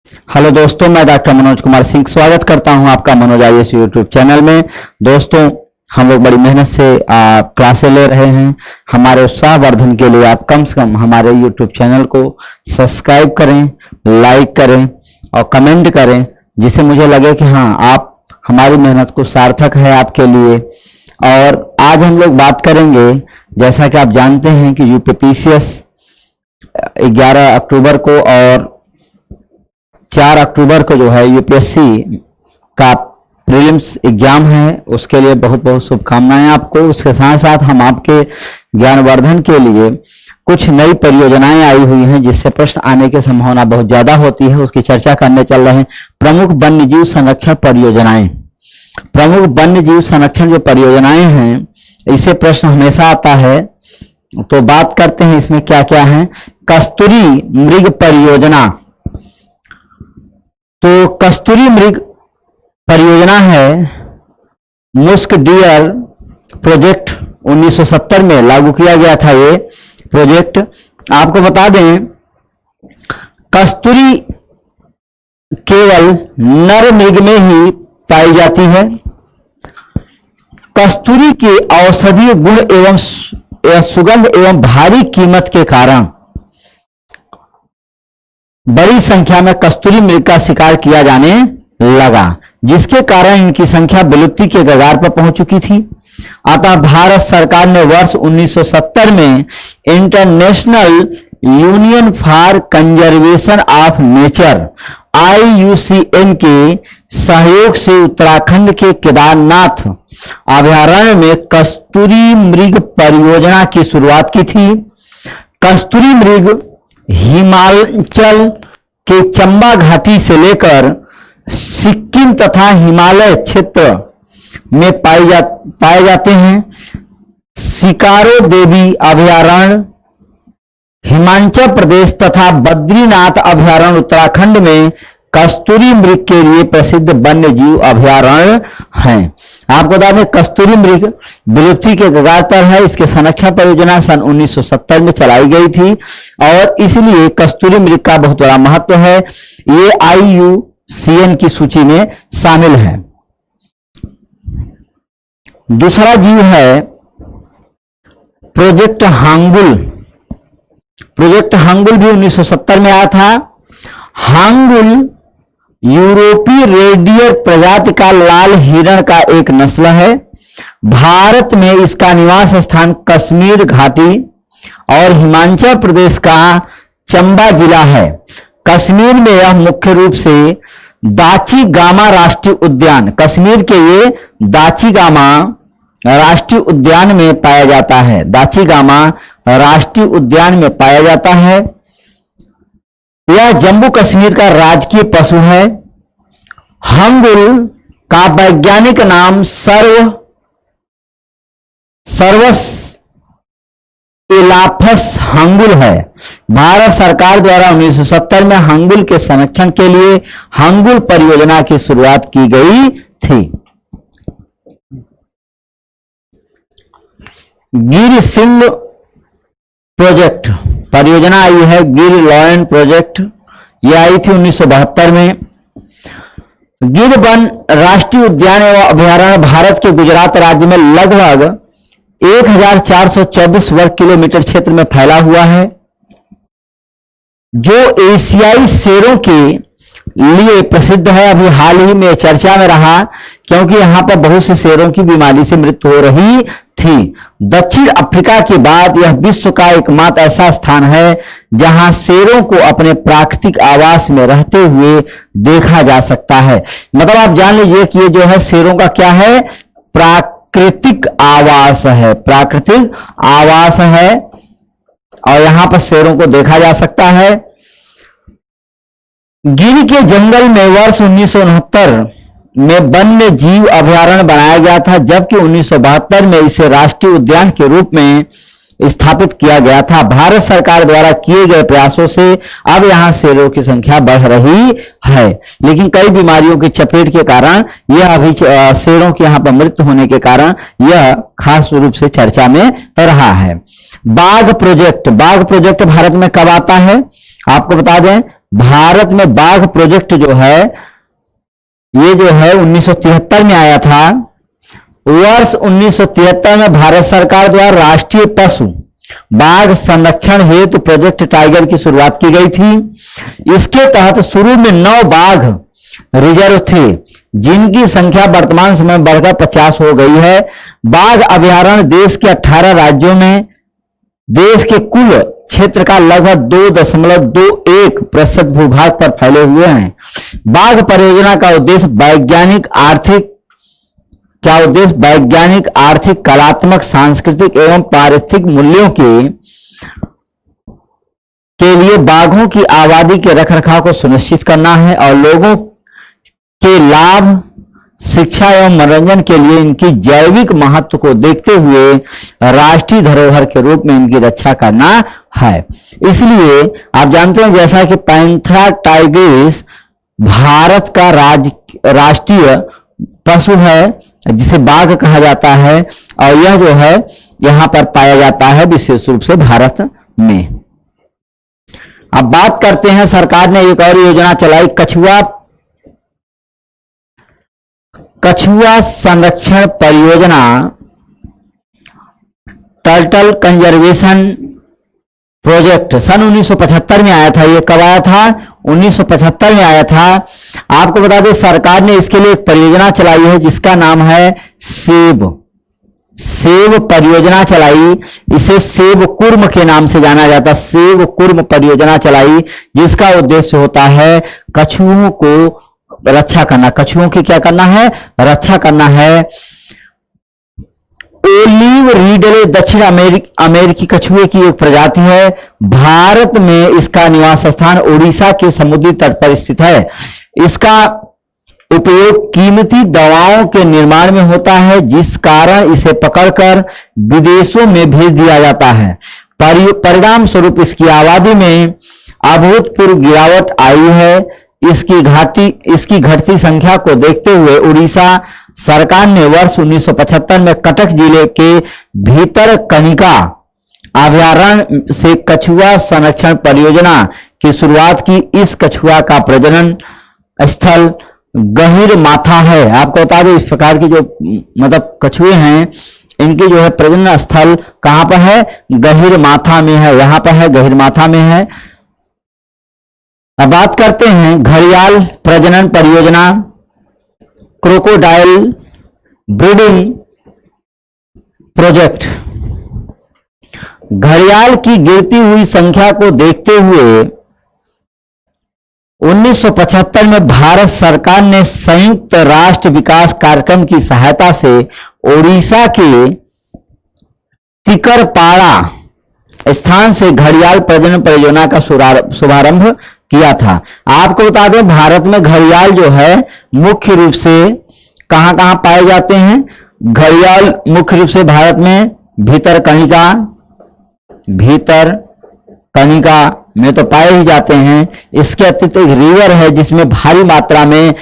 Hello दोस्तों, मैं doctor Manoj Kumar Singh स्वागत करता हूं आपका मनोज आईएएस यूट्यूब चैनल में। दोस्तों, हम लोग बड़ी मेहनत से क्लासें ले रहे हैं। हमारे उत्साहवर्धन के लिए आप कम से कम हमारे यूट्यूब चैनल को सब्सक्राइब करें, लाइक करें और कमेंट करें, जिससे मुझे लगे कि हाँ, आप हमारी मेहनत को सार्थक है आपके लिए। और आज हम लोग बात करेंगे, जैसा कि आप जानते हैं कि यूपीपीसीएस 11 अक्टूबर को और 4 अक्टूबर को जो है यूपीएससी का प्रीलिम्स एग्जाम है। उसके लिए बहुत बहुत शुभकामनाएं आपको। उसके साथ साथ हम आपके ज्ञानवर्धन के लिए कुछ नई परियोजनाएं आई हुई हैं, जिससे प्रश्न आने की संभावना बहुत ज्यादा होती है। उसकी चर्चा करने चल रहे हैं। प्रमुख वन्यजीव संरक्षण परियोजनाएं। प्रमुख वन्यजीव संरक्षण जो परियोजनाएं हैं, इससे प्रश्न हमेशा आता है, तो बात करते हैं इसमें क्या क्या है। कस्तूरी मृग परियोजना। तो कस्तूरी मृग परियोजना है, मुस्क डियर प्रोजेक्ट 1970 में लागू किया गया था। ये प्रोजेक्ट आपको बता दें, कस्तूरी केवल नर मृग में ही पाई जाती है। कस्तूरी के औषधीय गुण एवं सुगंध एवं भारी कीमत के कारण बड़ी संख्या में कस्तूरी मृग का शिकार किया जाने लगा, जिसके कारण इनकी संख्या विलुप्ति के कगार पर पहुंच चुकी थी। अतः भारत सरकार ने वर्ष 1970 में international union for conservation of nature IUCN के सहयोग से उत्तराखंड के केदारनाथ अभयारण्य में कस्तूरी मृग परियोजना की शुरुआत की थी। कस्तूरी मृग हिमाचल के चंबा घाटी से लेकर सिक्किम तथा हिमालय क्षेत्र में पाए जाते हैं। सिकारो देवी अभयारण्य हिमाचल प्रदेश तथा बद्रीनाथ अभयारण्य उत्तराखंड में कस्तूरी मृग के लिए प्रसिद्ध वन्य जीव अभयारण्य हैं। आपको बता दें, कस्तूरी मृग विलुप्ति के कगार पर है। इसके संरक्षण परियोजना सन 1970 में चलाई गई थी और इसलिए कस्तूरी मृग का बहुत बड़ा महत्व है। ये IUCN की सूची में शामिल है। दूसरा जीव है प्रोजेक्ट हांगुल। प्रोजेक्ट हांगुल भी 1970 में आया था। हांगुल यूरोपीय रेडियर प्रजाति का लाल हिरण का एक नस्ल है। भारत में इसका निवास स्थान कश्मीर घाटी और हिमाचल प्रदेश का चंबा जिला है। कश्मीर में यह मुख्य रूप से दाची गामा राष्ट्रीय उद्यान, कश्मीर के ये दाची गामा राष्ट्रीय उद्यान में पाया जाता है। दाची गामा राष्ट्रीय उद्यान में पाया जाता है। यह जम्मू कश्मीर का राजकीय पशु है। हांगुल का वैज्ञानिक नाम सर्वस एलाफस हांगुल है। भारत सरकार द्वारा 1970 में हांगुल के संरक्षण के लिए हांगुल परियोजना की शुरुआत की गई थी। गिर सिंह प्रोजेक्ट परियोजना आई है। गिर लॉयन प्रोजेक्ट यह आई थी 1972 में। गिर वन राष्ट्रीय उद्यान एवं अभयारण्य भारत के गुजरात राज्य में लगभग 1424 वर्ग किलोमीटर क्षेत्र में फैला हुआ है, जो एशियाई शेरों के लिए प्रसिद्ध है। अभी हाल ही में चर्चा में रहा, क्योंकि यहां पर बहुत से शेरों की बीमारी से मृत्यु हो रही थी। दक्षिण अफ्रीका के बाद यह विश्व का एकमात्र ऐसा स्थान है जहां शेरों को अपने प्राकृतिक आवास में रहते हुए देखा जा सकता है। मतलब आप जान लीजिए कि ये जो है शेरों का क्या है, प्राकृतिक आवास है। प्राकृतिक आवास है और यहां पर शेरों को देखा जा सकता है। गिर के जंगल में वर्ष 1969 में वन्य जीव अभयारण्य बनाया गया था, जबकि 1972 में इसे राष्ट्रीय उद्यान के रूप में स्थापित किया गया था। भारत सरकार द्वारा किए गए प्रयासों से अब यहां शेरों की संख्या बढ़ रही है, लेकिन कई बीमारियों की चपेट के कारण यह अभी शेरों की यहां पर मृत्यु होने के कारण यह खास रूप से चर्चा में रहा है। बाघ प्रोजेक्ट भारत में कब आता है, आपको बता दें, भारत में बाघ प्रोजेक्ट जो है ये जो है 1973 में आया था। वर्ष 1973 में भारत सरकार द्वारा राष्ट्रीय पशु बाघ संरक्षण हेतु प्रोजेक्ट टाइगर की शुरुआत की गई थी। इसके तहत शुरू में 9 बाघ रिजर्व थे, जिनकी संख्या वर्तमान समय में बढ़कर 50 हो गई है। बाघ अभयारण्य देश के 18 राज्यों में देश के कुल क्षेत्र का लगभग 2.21% भूभाग पर फैले हुए हैं। बाघ परियोजना का उद्देश्य वैज्ञानिक, आर्थिक, कलात्मक, सांस्कृतिक एवं पारिस्थितिक मूल्यों के लिए बाघों की आबादी के रखरखाव को सुनिश्चित करना है और लोगों के लाभ, शिक्षा एवं मनोरंजन के लिए इनकी जैविक महत्व को देखते हुए राष्ट्रीय धरोहर के रूप में इनकी रक्षा करना है। इसलिए आप जानते हैं जैसा कि पैंथेरा टाइग्रिस भारत का राष्ट्रीय पशु है जिसे बाघ कहा जाता है और यह जो है यहां पर पाया जाता है विशेष रूप से भारत में। अब बात करते हैं, सरकार ने एक और योजना चलाई, कछुआ संरक्षण परियोजना, टर्टल कंजर्वेशन प्रोजेक्ट। सन 1975 में आया था। ये कब आया था? 1975 में आया था। आपको बता दें सरकार ने इसके लिए एक परियोजना चलाई है जिसका नाम है सेब परियोजना चलाई। इसे सेब कुर्म के नाम से जाना जाता है। सेब कुर्म परियोजना चलाई जिसका उद्देश्य होता है कछुओं को रक्षा करना। कछुओं की क्या करना है? रक्षा करना है। ओलिव रिडले दक्षिण अमेरिकी कछुए की एक प्रजाति है। भारत में इसका निवास स्थान उड़ीसा के समुद्री तट पर स्थित है। इसका उपयोग कीमती दवाओं के निर्माण में होता है, जिस कारण इसे पकड़कर विदेशों में भेज दिया जाता है। परिणाम स्वरूप इसकी आबादी में अभूतपूर्व गिरावट आई है। इसकी घटती संख्या को देखते हुए उड़ीसा सरकार ने वर्ष 1975 में कटक जिले के भीतर कनिका अभयारण्य से कछुआ संरक्षण परियोजना की शुरुआत की। इस कछुआ का प्रजनन स्थल गहीर माथा है। आपको बता दें इस प्रकार की जो मतलब कछुए हैं इनके जो है प्रजनन स्थल कहां पर है? गहीर माथा में है। यहां पर है, गहीर माथा में है। अब बात करते हैं घड़ियाल प्रजनन परियोजना, क्रोकोडाइल ब्रीडिंग प्रोजेक्ट। घड़ियाल की गिरती हुई संख्या को देखते हुए 1975 में भारत सरकार ने संयुक्त राष्ट्र विकास कार्यक्रम की सहायता से ओडिशा के तिकरपाड़ा स्थान से घड़ियाल प्रजनन परियोजना का शुभारंभ किया था। आपको बता दें भारत में घड़ियाल जो है मुख्य रूप से कहां कहां पाए जाते हैं? घड़ियाल मुख्य रूप से भारत में भीतर कनिका में तो पाए ही जाते हैं। इसके अतिरिक्त एक रिवर है जिसमें भारी मात्रा में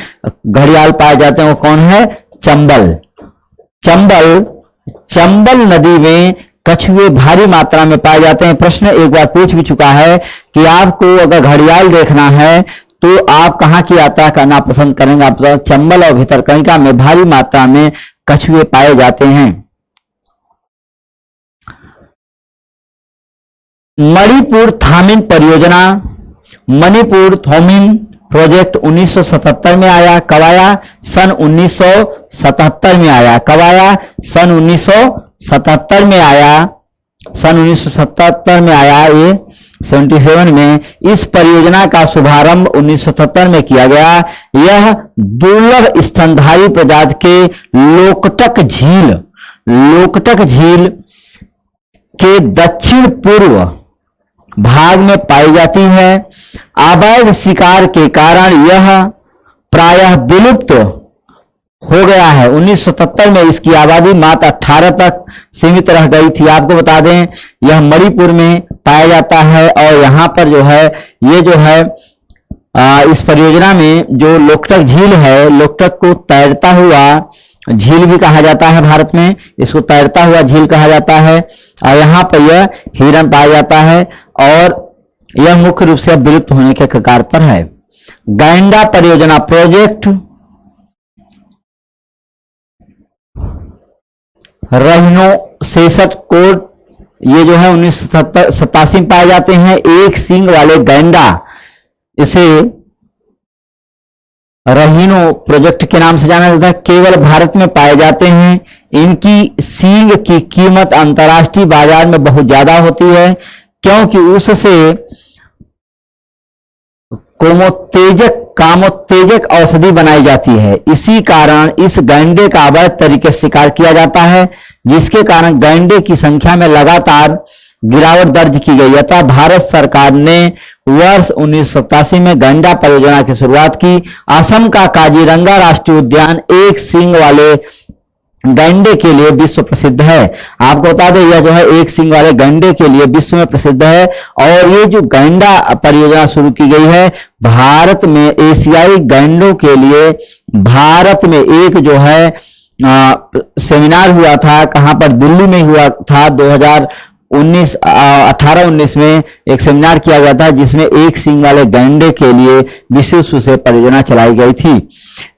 घड़ियाल पाए जाते हैं, वो कौन है? चंबल नदी में कछुए भारी मात्रा में पाए जाते हैं। प्रश्न एक बार पूछ भी चुका है कि आपको अगर घड़ियाल देखना है तो आप कहां की यात्रा करना पसंद करेंगे? आप तो चंबल और भितरकनिका में भारी मात्रा में कछुए पाए जाते हैं। मणिपुर थामिन परियोजना, मणिपुर थामिन प्रोजेक्ट 1977 में आया। कब आया? सन 1977 में आया। कब आया? सन 1977 में आया। सन 1977 में आया। ये 77 में इस परियोजना का शुभारंभ 1977 में किया गया। यह दुर्लभ स्तनधारी प्रजाति के लोकटक झील के दक्षिण पूर्व भाग में पाई जाती है। अवैध शिकार के कारण यह प्रायः विलुप्त हो गया है। 1977 में इसकी आबादी मात्र 18 तक सीमित रह गई थी। आपको बता दें यह मणिपुर में पाया जाता है और यहाँ पर जो है ये जो है इस परियोजना में जो लोकटक झील है, लोकटक को तैरता हुआ झील भी कहा जाता है। भारत में इसको तैरता हुआ झील कहा जाता है और यहाँ पर यह हिरण पाया जाता है और यह मुख्य रूप से अब विलुप्त होने के कगार पर है। गैंडा परियोजना प्रोजेक्ट रहीनो-सेसट कोड, ये जो है 1987 में पाए जाते हैं। एक सींग वाले गैंडा, इसे रहीनो प्रोजेक्ट के नाम से जाना जाता है, केवल भारत में पाए जाते हैं। इनकी सींग की कीमत अंतर्राष्ट्रीय बाजार में बहुत ज्यादा होती है, क्योंकि उससे कामोत्तेजक औषधि बनाई जाती है। इसी कारण इस गैंडे का अवैध तरीके से शिकार किया जाता है, जिसके कारण गैंडे की संख्या में लगातार गिरावट दर्ज की गई। अतः भारत सरकार ने वर्ष 1987 में गैंडा परियोजना की शुरुआत की। असम का काजीरंगा राष्ट्रीय उद्यान एक सींग वाले गैंडे के लिए विश्व प्रसिद्ध है। आपको बता दें, यह जो है एक सींग वाले गैंडे के लिए विश्व में प्रसिद्ध है। और ये जो गैंडा परियोजना शुरू की गई है भारत में, एशियाई गैंडों के लिए भारत में एक जो है सेमिनार हुआ था। कहां पर? दिल्ली में हुआ था। 2018-19 में एक सेमिनार किया गया था, जिसमें एक सींग वाले गैंडे के लिए विशेष से परियोजना चलाई गई थी।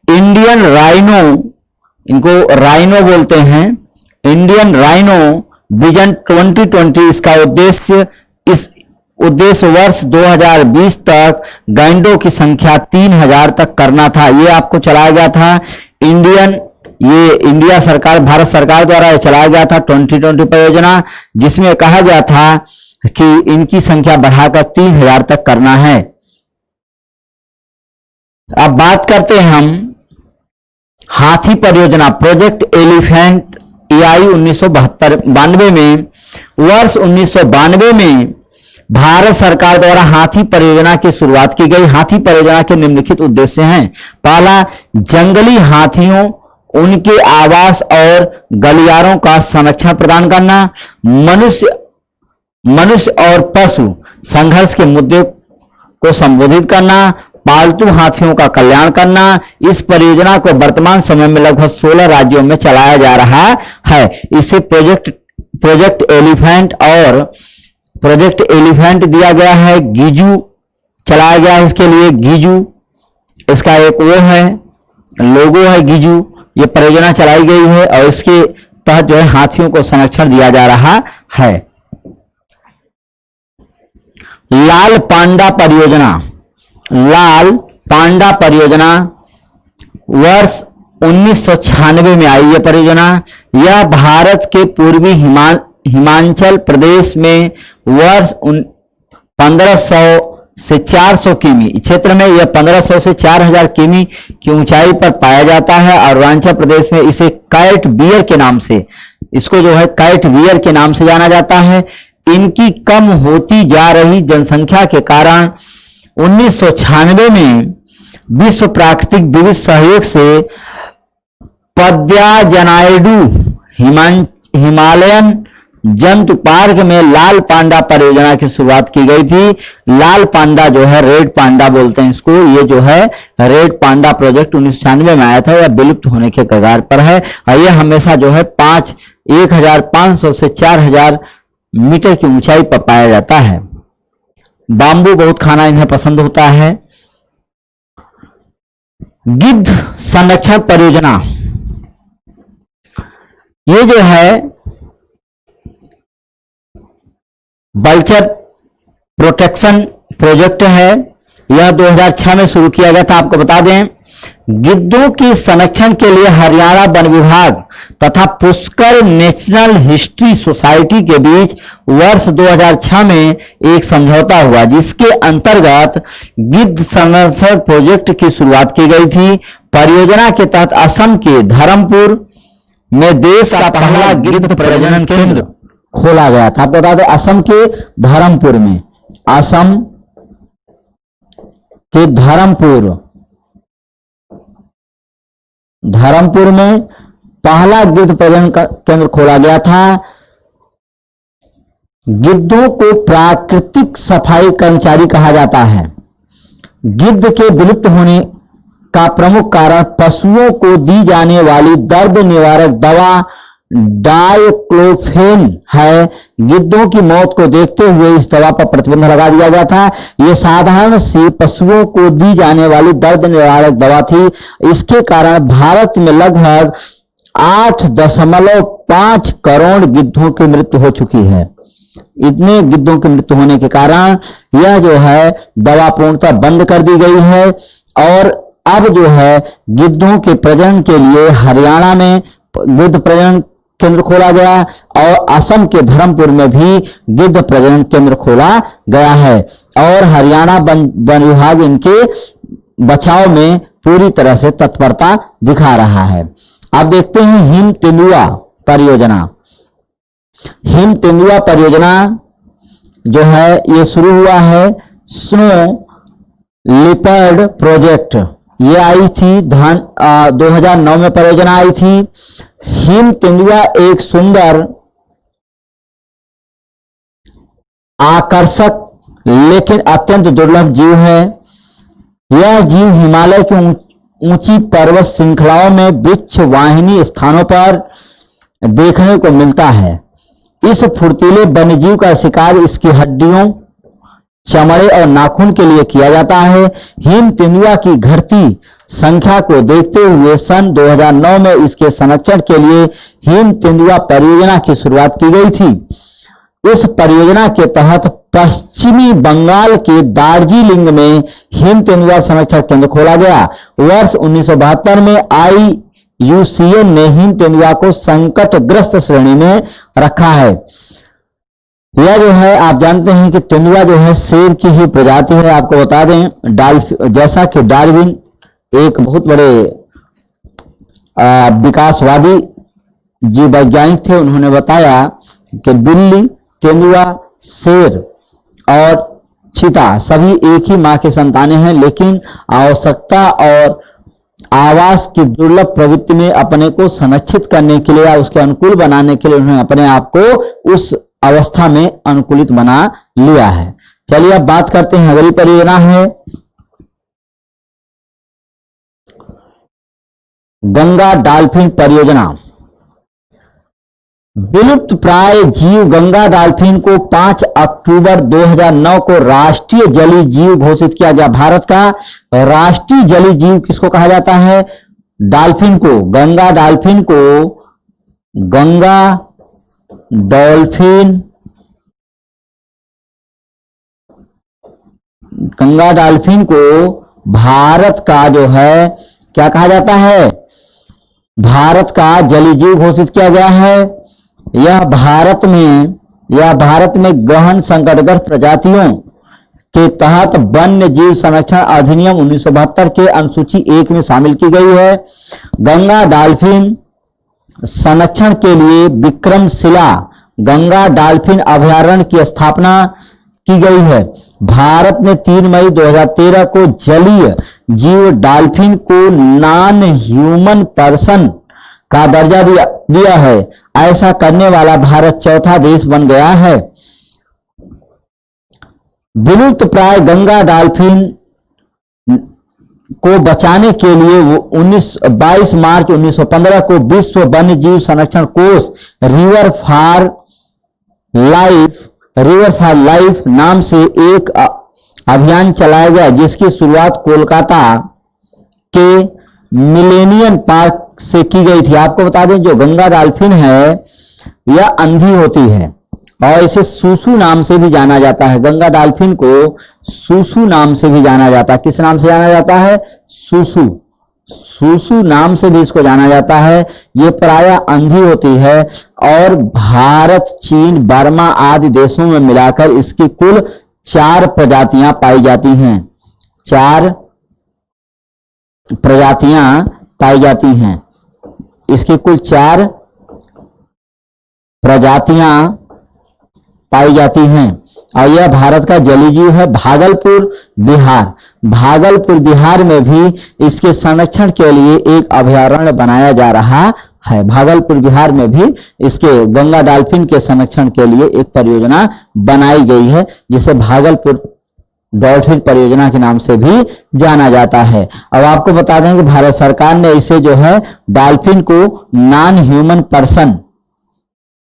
इंडियन राइनो, इनको राइनो बोलते हैं, इंडियन राइनो विजन 2020, इसका उद्देश्य वर्ष 2020 तक गैंडों की संख्या 3000 तक करना था। ये आपको चलाया गया था इंडिया सरकार, भारत सरकार द्वारा चलाया गया था 2020 परियोजना, जिसमें कहा गया था कि इनकी संख्या बढ़ाकर 3000 तक करना है। अब बात करते हैं हम हाथी परियोजना प्रोजेक्ट एलिफेंट EI 1992 में। वर्ष 1992 में भारत सरकार द्वारा हाथी परियोजना की शुरुआत की गई। हाथी परियोजना के निम्नलिखित उद्देश्य हैं। पहला, जंगली हाथियों, उनके आवास और गलियारों का संरक्षण प्रदान करना। मनुष्य और पशु संघर्ष के मुद्दे को संबोधित करना। पालतू हाथियों का कल्याण करना। इस परियोजना को वर्तमान समय में लगभग 16 राज्यों में चलाया जा रहा है। इसे प्रोजेक्ट एलिफेंट दिया गया है। गिजू चलाया गया है इसके लिए। गिजू इसका एक वो है, लोगो है गिजू। ये परियोजना चलाई गई है और इसके तहत जो है हाथियों को संरक्षण दिया जा रहा है। लाल पांडा परियोजना वर्ष 1996 में आई। यह परियोजना यह भारत के पूर्वी हिमाचल प्रदेश में वर्ष 1500 से 400 किमी क्षेत्र में, यह 1500 से 4000 किमी की ऊंचाई पर पाया जाता है। और अरुणाचल प्रदेश में इसे कैट बियर के नाम से, इसको जो है कैट बियर के नाम से जाना जाता है। इनकी कम होती जा रही जनसंख्या के कारण 1996 में विश्व प्राकृतिक विविध सहयोग से पद्याजनायडू हिमालयन जंतु पार्क में लाल पांडा परियोजना की शुरुआत की गई थी। लाल पांडा जो है, रेड पांडा बोलते हैं इसको, ये जो है रेड पांडा प्रोजेक्ट 1996 में आया था। यह विलुप्त होने के कगार पर है और यह हमेशा जो है 1500 से 4000 मीटर की ऊंचाई पर पाया जाता है। बांबू बहुत खाना इन्हें पसंद होता है। गिद्ध संरक्षण परियोजना, ये जो है बल्चर प्रोटेक्शन प्रोजेक्ट है। यह 2006 में शुरू किया गया था। आपको बता दें, गिद्धों के संरक्षण के लिए हरियाणा वन विभाग तथा पुष्कर नेशनल हिस्ट्री सोसाइटी के बीच वर्ष 2006 में एक समझौता हुआ, जिसके अंतर्गत गिद्ध संरक्षण प्रोजेक्ट की शुरुआत की गई थी। परियोजना के तहत असम के धर्मपुर में देश का पहला गिद्ध प्रजनन केंद्र खोला गया था। आपको बता दें, असम के धर्मपुर में, असम के धर्मपुर में पहला गिद्ध प्रजनन केंद्र खोला गया था। गिद्धों को प्राकृतिक सफाई कर्मचारी कहा जाता है। गिद्ध के विलुप्त होने का प्रमुख कारण पशुओं को दी जाने वाली दर्द निवारक दवा डाइक्लोफेन है। गिद्धों की मौत को देखते हुए इस दवा पर प्रतिबंध लगा दिया गया था। यह साधारण सी पशुओं को दी जाने वाली दर्द निवारक दवा थी। इसके कारण भारत में लगभग 8.5 करोड़ गिद्धों की मृत्यु हो चुकी है। इतने गिद्धों की मृत्यु होने के कारण यह जो है दवा पूर्णतः बंद कर दी गई है। और अब जो है गिद्धों के प्रजनन के लिए हरियाणा में गिद्ध प्रजनन केंद्र खोला गया और असम के धर्मपुर में भी गिद्ध प्रजनन केंद्र खोला गया है। और हरियाणा वन विभाग इनके बचाव में पूरी तरह से तत्परता दिखा रहा है। अब देखते हैं हिम तेंदुआ परियोजना। हिम तेंदुआ परियोजना जो है ये शुरू हुआ है। स्नो लिपर्ड प्रोजेक्ट ये आई थी 2009 में परियोजना आई थी। हिम तेंदुआ एक सुंदर, आकर्षक लेकिन अत्यंत दुर्लभ जीव है। यह जीव हिमालय की ऊंची पर्वत श्रृंखलाओं में वृक्ष वाहिनी स्थानों पर देखने को मिलता है। इस फुर्तीले वन्यजीव का शिकार इसकी हड्डियों, चमड़े और नाखून के लिए किया जाता है। हिम तेंदुआ की घटती संख्या को देखते हुए सन 2009 में इसके संरक्षण के लिए हिम तेंदुआ परियोजना की शुरुआत की गई थी। इस परियोजना के तहत पश्चिमी बंगाल के दार्जिलिंग में हिम तेंदुआ संरक्षण केंद्र खोला गया। वर्ष 1972 में IUCN ने हिम तेंदुआ को संकटग्रस्त श्रेणी में रखा है। यह जो है आप जानते हैं कि तेंदुआ जो है शेर की ही प्रजाति है। आपको बता दें जैसा कि डार्विन एक बहुत बड़े विकासवादी जीव वैज्ञानिक थे, उन्होंने बताया कि बिल्ली, तेंदुआ, शेर और चीता सभी एक ही मां की संतानें हैं, लेकिन आवश्यकता और आवास की दुर्लभ प्रवृत्ति में अपने को संरक्षित करने के लिए या उसके अनुकूल बनाने के लिए उन्होंने अपने आप को उस अवस्था में अनुकूलित बना लिया है। चलिए अब बात करते हैं अगली परियोजना है गंगा डॉल्फिन परियोजना। विलुप्त प्राय जीव गंगा डॉल्फिन को 5 अक्टूबर 2009 को राष्ट्रीय जलीय जीव घोषित किया गया। भारत का राष्ट्रीय जलीय जीव किसको कहा जाता है? डॉल्फिन को। गंगा डॉल्फिन को गंगा डॉल्फिन को भारत का जो है क्या कहा जाता है? भारत का जलीय जीव घोषित किया गया है। यह भारत में गहन संकटग्रस्त प्रजातियों के तहत वन्य जीव संरक्षण अधिनियम 1972 के अनुसूची 1 में शामिल की गई है। गंगा डॉल्फिन संरक्षण के लिए विक्रमशिला गंगा डॉल्फिन अभयारण्य की स्थापना की गई है। भारत ने 3 मई 2013 को जलीय जीव डॉल्फिन को नॉन ह्यूमन पर्सन का दर्जा दिया है। ऐसा करने वाला भारत चौथा देश बन गया है। विलुप्त प्राय गंगा डॉल्फिन को बचाने के लिए 22 मार्च 1915 को विश्व वन्य जीव संरक्षण कोष रिवर फॉर लाइफ नाम से एक अभियान चलाया गया, जिसकी शुरुआत कोलकाता के मिलेनियम पार्क से की गई थी। आपको बता दें जो गंगा डॉल्फिन है यह अंधी होती है और इसे सूसू नाम से भी जाना जाता है। गंगा डॉल्फिन को सूसू नाम से भी जाना जाता है। किस नाम से जाना जाता है? सूसू नाम से भी इसको जाना जाता है। ये प्रायः अंधी होती है और भारत, चीन, बर्मा आदि देशों में मिलाकर इसकी कुल 4 प्रजातियां पाई जाती हैं। 4 प्रजातियां पाई जाती हैं। इसकी कुल 4 प्रजातियां पाई जाती हैं और यह भारत का जलीय जीव है। भागलपुर बिहार में भी इसके संरक्षण के लिए एक अभयारण्य बनाया जा रहा है। भागलपुर बिहार में भी इसके गंगा डॉल्फिन के संरक्षण के लिए एक परियोजना बनाई गई है, जिसे भागलपुर डॉल्फिन परियोजना के नाम से भी जाना जाता है। अब आपको बता दें कि भारत सरकार ने इसे जो है डॉल्फिन को नॉन ह्यूमन पर्सन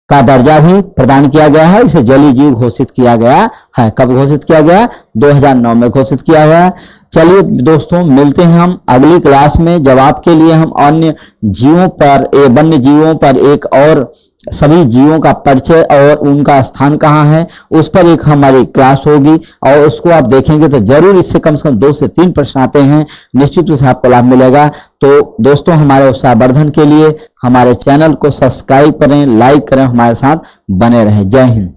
का दर्जा भी प्रदान किया गया है। इसे जलीय जीव घोषित किया गया है। कब घोषित किया गया? 2009 में घोषित किया गया है। चलिए दोस्तों, मिलते हैं हम अगली क्लास में, जब आपके लिए हम अन्य जीवों पर, वन्य जीवों पर एक और सभी जीवों का परिचय और उनका स्थान कहाँ है उस पर एक हमारी क्लास होगी, और उसको आप देखेंगे तो जरूर इससे कम 2 से 3 प्रश्न आते हैं, निश्चित रूप से आपको लाभ मिलेगा। तो दोस्तों, हमारे उत्साहवर्धन के लिए हमारे चैनल को सब्सक्राइब करें, लाइक करें, हमारे साथ बने रहें। जय हिंद।